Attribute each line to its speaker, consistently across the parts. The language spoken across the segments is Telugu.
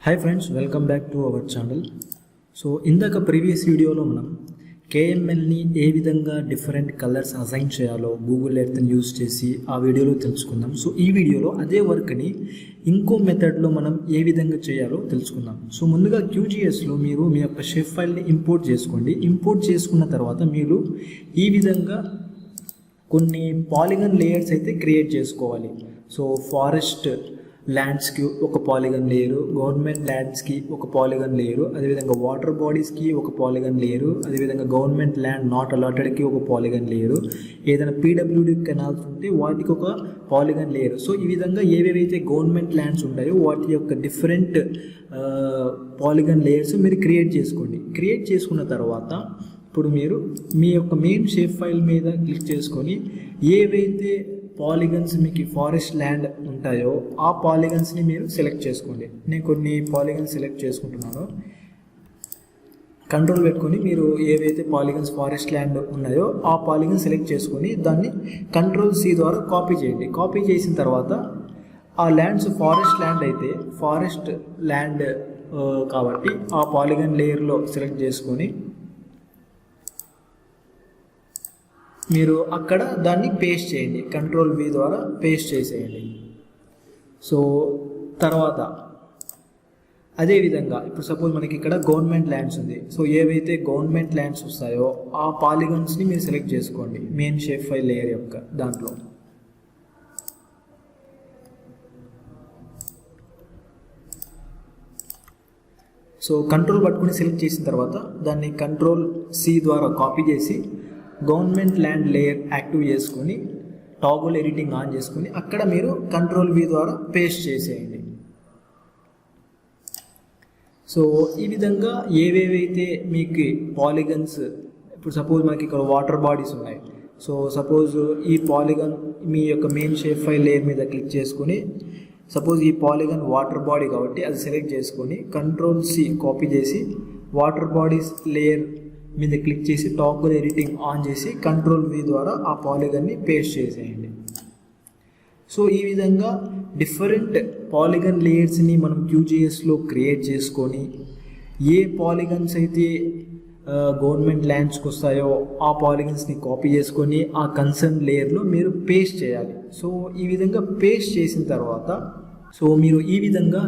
Speaker 1: Hi friends, welcome back to our channel. So ఇందాక ప్రీవియస్ వీడియోలో మనం కేఎంఎల్ని ఏ విధంగా డిఫరెంట్ కలర్స్ అసైన్ చేయాలో గూగుల్ ఎర్త్ని యూజ్ చేసి ఆ వీడియోలో తెలుసుకుందాం. సో ఈ వీడియోలో అదే వర్క్ని ఇంకో మెథడ్లో మనం ఏ విధంగా చేయాలో తెలుసుకుందాం. సో ముందుగా QGSలో మీరు మీ యొక్క షేప్ ఫైల్ని ఇంపోర్ట్ చేసుకోండి. ఇంపోర్ట్ చేసుకున్న తర్వాత మీరు ఈ విధంగా కొన్ని పాలిగన్ లేయర్స్ అయితే క్రియేట్ చేసుకోవాలి. సో ఫారెస్ట్ ల్యాండ్స్కి ఒక పాలిగన్ లేయరు, గవర్నమెంట్ ల్యాండ్స్కి ఒక పాలిగన్ లేయరు, అదేవిధంగా వాటర్ బాడీస్కి ఒక పాలిగన్ లేయరు, అదేవిధంగా గవర్నమెంట్ ల్యాండ్ నాట్ అలాటెడ్కి ఒక పాలిగన్ లేయరు, ఏదైనా PWD కెనాల్స్ ఉంటే వాటికి ఒక పాలిగన్ లేయరు. సో ఈ విధంగా ఏవేవైతే గవర్నమెంట్ ల్యాండ్స్ ఉంటాయో వాటి యొక్క డిఫరెంట్ పాలిగన్ లేయర్స్ మీరు క్రియేట్ చేసుకోండి. క్రియేట్ చేసుకున్న తర్వాత ఇప్పుడు మీరు మీ యొక్క మెయిన్ షేప్ ఫైల్ మీద క్లిక్ చేసుకొని ఏవైతే పాలిగన్స్ మీకు ఫారెస్ట్ ల్యాండ్ ఉంటాయో ఆ పాలిగన్స్ని మీరు సెలెక్ట్ చేసుకోండి. నేను కొన్ని పాలిగన్స్ సెలెక్ట్ చేసుకుంటున్నాను. కంట్రోల్ పెట్టుకొని మీరు ఏవైతే పాలిగన్స్ ఫారెస్ట్ ల్యాండ్ ఉన్నాయో ఆ పాలిగన్ సెలెక్ట్ చేసుకొని దాన్ని Ctrl+C ద్వారా కాపీ చేయండి. కాపీ చేసిన తర్వాత ఆ ల్యాండ్స్ ఫారెస్ట్ ల్యాండ్ అయితే ఫారెస్ట్ ల్యాండ్ కాబట్టి ఆ పాలిగన్ లేయర్లో సెలెక్ట్ చేసుకొని మీరు అక్కడ దాన్ని పేస్ట్ చేయండి. Ctrl+V ద్వారా పేస్ట్ చేసేయండి. సో తర్వాత అదేవిధంగా ఇప్పుడు సపోజ్ మనకి ఇక్కడ గవర్నమెంట్ ల్యాండ్స్ ఉంది. సో ఏవైతే గవర్నమెంట్ ల్యాండ్స్ వస్తాయో ఆ పాలిగన్స్ని మీరు సెలెక్ట్ చేసుకోండి మెయిన్ షేప్ ఫైల్ లేయర్ యొక్క దాంట్లో. సో కంట్రోల్ పట్టుకుని సెలెక్ట్ చేసిన తర్వాత దాన్ని Ctrl+C ద్వారా కాపీ చేసి గవర్నమెంట్ ల్యాండ్ లేయర్ యాక్టివ్ చేసుకొని టాగుల్ ఎడిటింగ్ ఆన్ చేసుకొని అక్కడ మీరు Ctrl+V ద్వారా పేస్ట్ చేసేయండి. సో ఈ విధంగా ఏవేవైతే మీకు పాలిగన్స్ ఇప్పుడు సపోజ్ మనకి ఇక్కడ వాటర్ బాడీస్ ఉన్నాయి. సో సపోజ్ ఈ పాలిగన్ మీ యొక్క మెయిన్ షేప్ ఫైల్ లేయర్ మీద క్లిక్ చేసుకొని సపోజ్ ఈ పాలిగన్ వాటర్ బాడీ కాబట్టి అది సెలెక్ట్ చేసుకొని Ctrl+C కాపీ చేసి వాటర్ బాడీస్ లేయర్ మీద క్లిక్ చేసి టాగుల్ ఎడిటింగ్ ఆన్ చేసి Ctrl+V ద్వారా ఆ పాలిగన్ని పేస్ట్ చేసేయండి. సో ఈ విధంగా డిఫరెంట్ పాలిగన్ లేయర్స్ని మనం QGSలో క్రియేట్ చేసుకొని ఏ పాలిగన్స్ అయితే గవర్నమెంట్ ల్యాండ్స్కి వస్తాయో ఆ పాలిగన్స్ని కాపీ చేసుకొని ఆ కన్సర్న్ లేయర్లో మీరు పేస్ట్ చేయాలి. సో ఈ విధంగా పేస్ట్ చేసిన తర్వాత సో మీరు ఈ విధంగా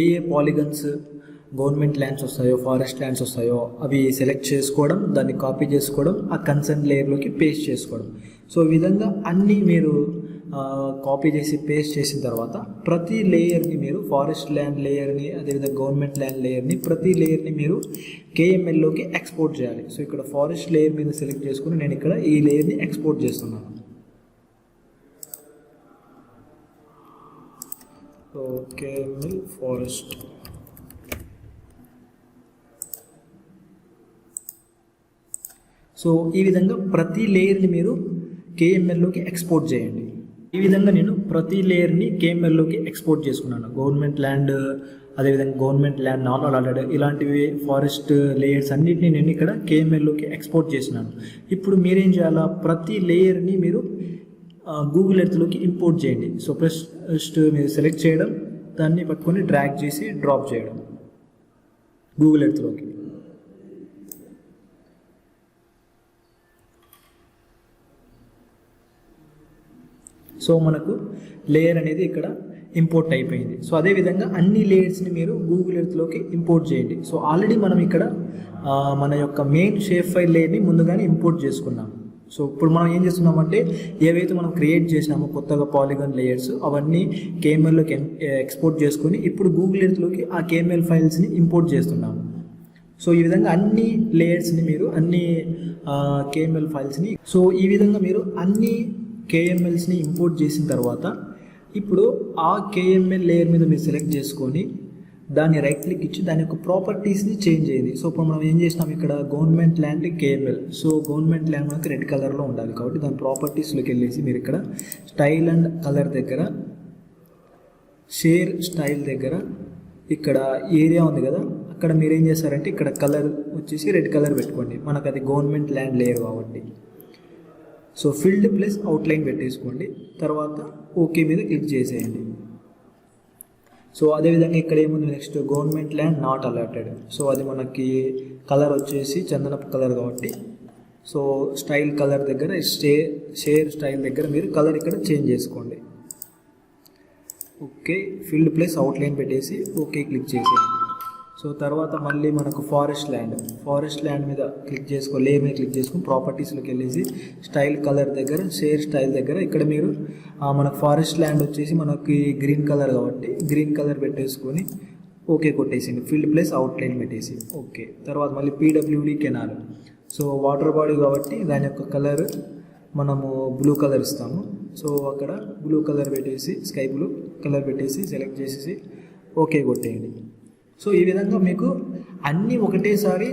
Speaker 1: ఏ పాలిగన్స్ గవర్నమెంట్ ల్యాండ్స్ వస్తాయో ఫారెస్ట్ ల్యాండ్స్ వస్తాయో అవి సెలెక్ట్ చేసుకోవడం, దాన్ని కాపీ చేసుకోవడం, ఆ కన్సర్న్ లేయర్లోకి పేస్ట్ చేసుకోవడం. సో ఈ విధంగా అన్నీ మీరు కాపీ చేసి పేస్ట్ చేసిన తర్వాత ప్రతి లేయర్ని మీరు ఫారెస్ట్ ల్యాండ్ లేయర్ని అదేవిధంగా గవర్నమెంట్ ల్యాండ్ లేయర్ని ప్రతి లేయర్ని మీరు KMLలోకి ఎక్స్పోర్ట్ చేయాలి. సో ఇక్కడ ఫారెస్ట్ లేయర్ మీద సెలెక్ట్ చేసుకుని నేను ఇక్కడ ఈ లేయర్ని ఎక్స్పోర్ట్ చేస్తున్నాను. So KML forest. సో ఈ విధంగా ప్రతి లేయర్ని మీరు KMLలోకి ఎక్స్పోర్ట్ చేయండి. ఈ విధంగా నేను ప్రతి లేయర్ని KMLలోకి ఎక్స్పోర్ట్ చేసుకున్నాను. గవర్నమెంట్ ల్యాండ్ అదేవిధంగా గవర్నమెంట్ ల్యాండ్ నాట్ అలాటెడ్ ఇలాంటివి ఫారెస్ట్ లేయర్స్ అన్నింటినీ నేను ఇక్కడ KMLలోకి ఎక్స్పోర్ట్ చేసినాను. ఇప్పుడు మీరేం చేయాలా, ప్రతి లేయర్ని మీరు గూగుల్ ఎర్త్లోకి ఇంపోర్ట్ చేయండి. సో ఫస్ట్ మీరు సెలెక్ట్ చేయడం, దాన్ని పట్టుకొని డ్రాగ్ చేసి డ్రాప్ చేయడం గూగుల్ ఎర్త్లోకి. సో మనకు లేయర్ అనేది ఇక్కడ ఇంపోర్ట్ అయిపోయింది. సో అదేవిధంగా అన్ని లేయర్స్ని మీరు గూగుల్ ఎర్త్లోకి ఇంపోర్ట్ చేయండి. సో ఆల్రెడీ మనం ఇక్కడ మన యొక్క మెయిన్ షేప్ ఫైల్ లేయర్ని ముందుగానే ఇంపోర్ట్ చేసుకున్నాము. సో ఇప్పుడు మనం ఏం చేస్తున్నామంటే ఏవైతే మనం క్రియేట్ చేసినామో కొత్తగా పాలిగన్ లేయర్స్ అవన్నీ KMLలోకి ఎక్స్పోర్ట్ చేసుకొని ఇప్పుడు గూగుల్ ఎర్త్లోకి ఆ KML ఫైల్స్ని ఇంపోర్ట్ చేస్తున్నాము. సో ఈ విధంగా అన్ని లేయర్స్ని మీరు అన్ని KML ఫైల్స్ని సో ఈ విధంగా మీరు అన్ని KMLస్ని ఇంపోర్ట్ చేసిన తర్వాత ఇప్పుడు ఆ KML లేయర్ మీద మీరు సెలెక్ట్ చేసుకొని దాన్ని రైట్ క్లిక్ ఇచ్చి దాని యొక్క ప్రాపర్టీస్ని చేంజ్ చేయండి. సో ఇప్పుడు మనం ఏం చేసినాం, ఇక్కడ government land KML. So government land మనకి రెడ్ కలర్లో ఉండాలి కాబట్టి దాని ప్రాపర్టీస్లోకి వెళ్ళేసి మీరు ఇక్కడ స్టైల్ అండ్ కలర్ దగ్గర షేర్ స్టైల్ దగ్గర ఇక్కడ ఏరియా ఉంది కదా, అక్కడ మీరు ఏం చేస్తారంటే ఇక్కడ కలర్ వచ్చేసి రెడ్ కలర్ పెట్టుకోండి. మనకు అది గవర్నమెంట్ ల్యాండ్ లేయర్ కాబట్టి. సో ఫిల్డ్ ప్లస్ అవుట్లైన్ పెట్టేసుకోండి. తర్వాత ఓకే మీద క్లిక్ చేసేయండి. సో అదేవిధంగా ఇక్కడ ఏముంది next government land not allotted. So అది మనకి కలర్ వచ్చేసి చందనపు కలర్ కాబట్టి సో స్టైల్ కలర్ దగ్గర షేర్ స్టైల్ దగ్గర మీరు కలర్ ఇక్కడ చేంజ్ చేసుకోండి. ఓకే, ఫీల్డ్ ప్లేస్ అవుట్లైన్ పెట్టేసి ఓకే క్లిక్ చేసేయండి. సో తర్వాత మళ్ళీ మనకు ఫారెస్ట్ ల్యాండ్ మీద క్లిక్ చేసుకో, లేయర్ మీద క్లిక్ చేసుకుని ప్రాపర్టీస్లోకి వెళ్ళేసి స్టైల్ కలర్ దగ్గర షేర్ స్టైల్ దగ్గర ఇక్కడ మీరు మనకు ఫారెస్ట్ ల్యాండ్ వచ్చేసి మనకి గ్రీన్ కలర్ కాబట్టి గ్రీన్ కలర్ పెట్టేసుకొని ఓకే కొట్టేసింది. ఫీల్డ్ ప్లేస్ అవుట్లైన్ పెట్టేసి ఓకే. తర్వాత మళ్ళీ PWD canal. So water body కాబట్టి దాని యొక్క కలర్ మనము బ్లూ కలర్ ఇస్తాము. సో అక్కడ బ్లూ కలర్ పెట్టేసి స్కై బ్లూ కలర్ పెట్టేసి సెలెక్ట్ చేసేసి ఓకే కొట్టేయండి. సో ఈ విధంగా మీకు అన్నీ ఒకటేసారి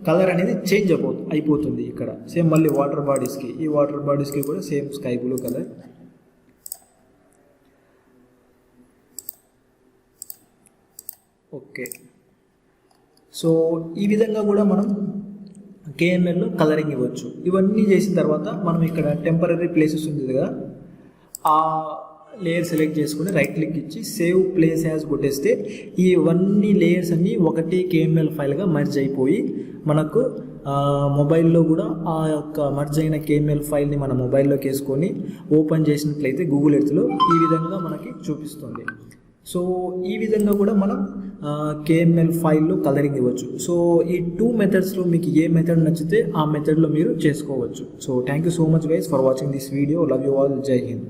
Speaker 1: కలర్ అనేది చేంజ్ అయిపోతుంది. ఇక్కడ సేమ్ మళ్ళీ ఈ వాటర్ బాడీస్కి కూడా same sky blue colour. Okay, so ఈ విధంగా కూడా మనం కేఎంఎల్లో కలరింగ్ ఇవ్వచ్చు. ఇవన్నీ చేసిన తర్వాత మనం ఇక్కడ టెంపరీ ప్లేసెస్ ఉంది కదా, ఆ లేయర్ సెలెక్ట్ చేసుకుని రైట్ క్లిక్ ఇచ్చి సేవ్ ప్లేస్ యాజ్ కొట్టేస్తే ఇవన్నీ లేయర్స్ అన్నీ ఒకటి కేఎంఎల్ ఫైల్గా మర్జ్ అయిపోయి మనకు మొబైల్లో కూడా ఆ యొక్క మర్జ్ అయిన కేఎంఎల్ ఫైల్ని మన మొబైల్లోకి వేసుకొని ఓపెన్ చేసినట్లయితే గూగుల్ ఎర్త్లో ఈ విధంగా మనకి చూపిస్తుంది. సో ఈ విధంగా కూడా మనం కేఎంఎల్ ఫైల్లో కలరింగ్ ఇవ్వచ్చు. సో ఈ 2 మెథడ్స్లో మీకు ఏ మెథడ్ నచ్చితే ఆ మెథడ్లో మీరు చేసుకోవచ్చు. So thank you so much guys for watching this video. Love you all. జై హింద్.